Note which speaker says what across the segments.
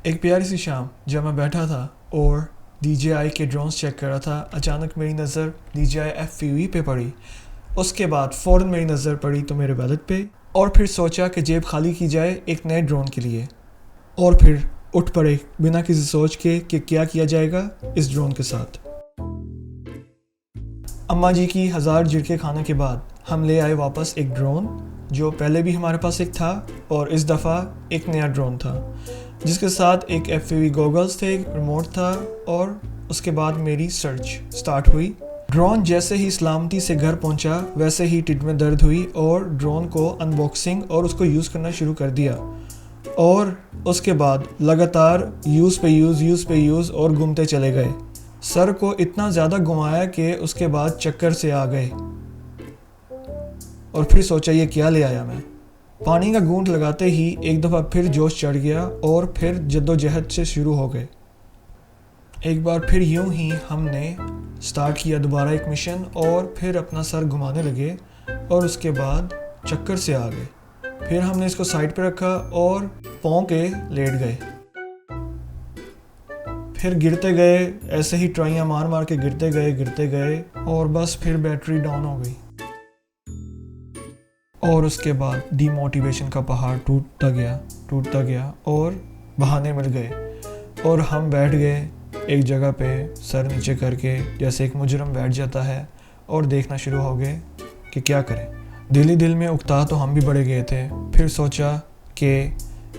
Speaker 1: एक प्यारी सी शाम जब मैं बैठा था और DJI के ड्रोन्स चेक कर रहा था, अचानक मेरी नज़र DJI FPV पे पड़ी। उसके बाद फ़ौरन मेरी नज़र पड़ी तो मेरे वैलेट पे, और फिर सोचा कि जेब खाली की जाए एक नए ड्रोन के लिए, और फिर उठ पड़े बिना किसी सोच के कि क्या किया जाएगा इस ड्रोन के साथ। अम्मा जी की हज़ार झिड़के खाने के बाद हम ले आए वापस एक ड्रोन, जो पहले भी हमारे पास एक था और इस दफ़ा एक नया ड्रोन था जिसके साथ एक FPV गॉगल्स थे, रिमोट था, और उसके बाद मेरी सर्च स्टार्ट हुई। ड्रोन जैसे ही सलामती से घर पहुंचा वैसे ही टिड में दर्द हुई और ड्रोन को अनबॉक्सिंग और उसको यूज़ करना शुरू कर दिया, और उसके बाद लगातार यूज़ पे यूज़ और घूमते चले गए। सर को इतना ज़्यादा घुमाया कि उसके बाद चक्कर से आ गए, और फिर सोचा ये क्या ले आया मैं। पानी का घूंट लगाते ही एक दफ़ा फिर जोश चढ़ गया और फिर जद्दोजहद से शुरू हो गए। एक बार फिर यूं ही हमने स्टार्ट किया दोबारा एक मिशन, और फिर अपना सर घुमाने लगे और उसके बाद चक्कर से आ गए। फिर हमने इसको साइड पे रखा और पाँव के लेट गए, फिर गिरते गए, ऐसे ही ट्राइयाँ मार मार के गिरते गए और बस फिर बैटरी डाउन हो गई, और उसके बाद डीमोटिवेशन का पहाड़ टूटता गया और बहाने मिल गए, और हम बैठ गए एक जगह पे सर नीचे करके, जैसे एक मुजरम बैठ जाता है, और देखना शुरू हो गए कि क्या करें। दिल ही दिल में उकता तो हम भी बढ़े गए थे। फिर सोचा कि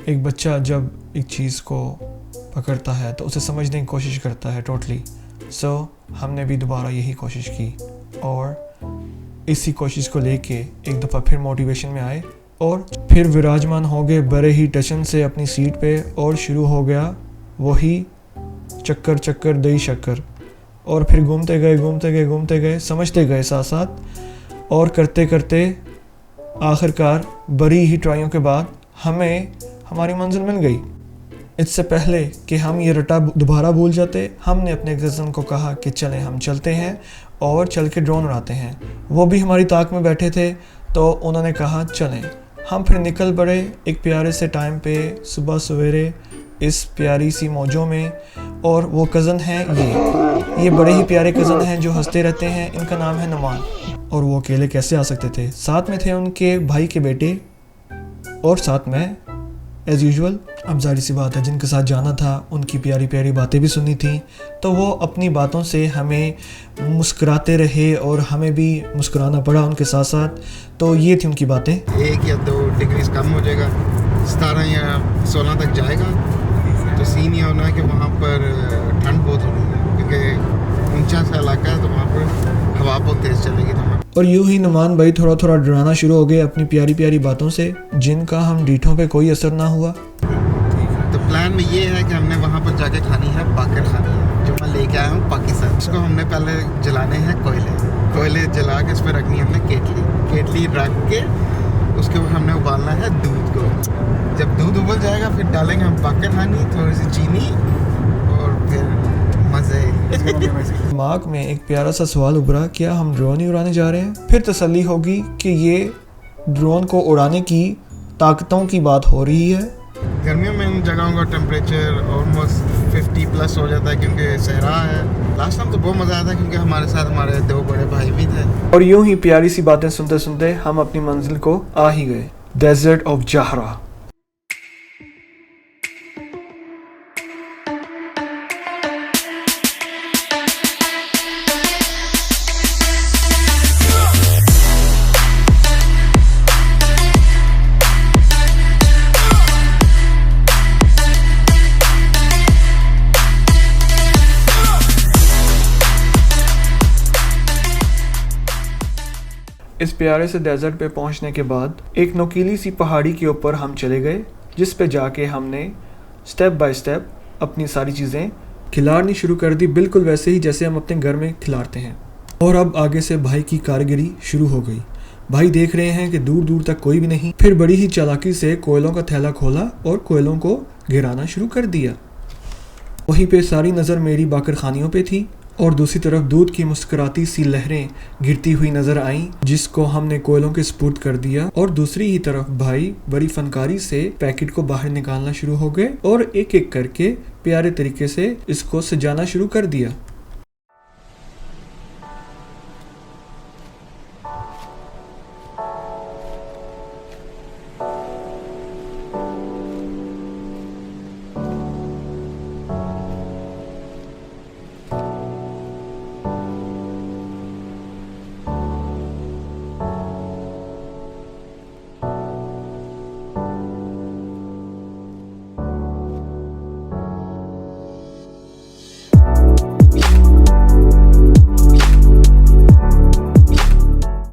Speaker 1: एक बच्चा जब एक चीज़ को पकड़ता है तो उसे समझने की कोशिश करता है टोटली। सो हमने भी दोबारा यही कोशिश की, और इसी कोशिश को लेके एक दफ़ा फिर मोटिवेशन में आए और फिर विराजमान हो गए बड़े ही टशन से अपनी सीट पे, और शुरू हो गया वही चक्कर दही शक्कर, और फिर घूमते गए समझते गए साथ साथ, और करते करते आखिरकार बड़ी ही ट्राइयों के बाद हमें हमारी मंजिल मिल गई। इससे पहले कि हम ये रटा दोबारा भूल जाते, हमने अपने कज़न को कहा कि चलें हम चलते हैं और चल के ड्रोन उड़ाते हैं। वो भी हमारी ताक में बैठे थे तो उन्होंने कहा चलें। हम फिर निकल पड़े एक प्यारे से टाइम पे सुबह सवेरे इस प्यारी सी मौजों में, और वो कज़न हैं ये बड़े ही प्यारे कज़न हैं जो हंसते रहते हैं। इनका नाम है नमान, और वो अकेले कैसे आ सकते थे, साथ में थे उनके भाई के बेटे और साथ में एज़ यूजुअल। अब जाहिर सी बात है जिनके साथ जाना था उनकी प्यारी प्यारी बातें भी सुनी थी, तो वो अपनी बातों से हमें मुस्कुराते रहे और हमें भी मुस्कुराना पड़ा उनके साथ साथ। तो ये थी उनकी बातें।
Speaker 2: 1 या 2 डिग्री कम हो जाएगा, 17 या 16 तक जाएगा। तो सीन ये होना है कि वहाँ पर ठंड बहुत होनी है क्योंकि ऊंचा सा इलाका है, तो वहाँ पर हवा बहुत तेज़ चलेगी। तो
Speaker 1: और यूं ही नुमान भाई थोड़ा थोड़ा डराना शुरू हो गए अपनी प्यारी प्यारी बातों से, जिनका हम डीठों पे कोई असर ना हुआ।
Speaker 2: तो प्लान में ये है कि हमने वहाँ पर जाके खानी है बाकर खानी है, जो मैं लेके आया हूँ पाकिस्तान। उसको हमने पहले जलाने हैं कोयले जला के उस पर रखनी है हमने केटली रख के, उसके बाद हमने उबालना है दूध को। जब दूध उबल जाएगा फिर डालेंगे हम बाकर खानी, थोड़ी सी चीनी, और फिर मज़े।
Speaker 1: दिमाग में एक प्यारा सा सवाल उभरा, क्या हम ड्रोन ही उड़ाने जा रहे हैं? फिर तसल्ली होगी कि ये ड्रोन को उड़ाने की ताकतों की बात हो रही है।
Speaker 2: गर्मियों में इन जगहों का टेम्परेचर ऑलमोस्ट 50 प्लस हो जाता है क्योंकि सहरा है। लास्ट टाइम तो बहुत मज़ा आया था क्योंकि हमारे साथ हमारे 2 बड़े भाई भी थे।
Speaker 1: और यूं ही प्यारी सी बातें सुनते सुनते हम अपनी मंजिल को आ ही गए, डेजर्ट ऑफ जहरा। इस प्यारे से डेजर्ट पे पहुंचने के बाद एक नुकीली सी पहाड़ी के ऊपर हम चले गए, जिस पे जाके हमने स्टेप बाय स्टेप अपनी सारी चीज़ें खिलानी शुरू कर दी, बिल्कुल वैसे ही जैसे हम अपने घर में खिलाते हैं। और अब आगे से भाई की कारीगरी शुरू हो गई। भाई देख रहे हैं कि दूर दूर तक कोई भी नहीं, फिर बड़ी ही चालाकी से कोयलों का थैला खोला और कोयलों को गिराना शुरू कर दिया। वहीं पे सारी नज़र मेरी बाकर खानियों पे थी, और दूसरी तरफ दूध की मुस्कुराती सी लहरें गिरती हुई नजर आईं, जिसको हमने कोयलों के सुपुर्द कर दिया। और दूसरी ही तरफ भाई बड़ी फनकारी से पैकेट को बाहर निकालना शुरू हो गए और एक एक करके प्यारे तरीके से इसको सजाना शुरू कर दिया।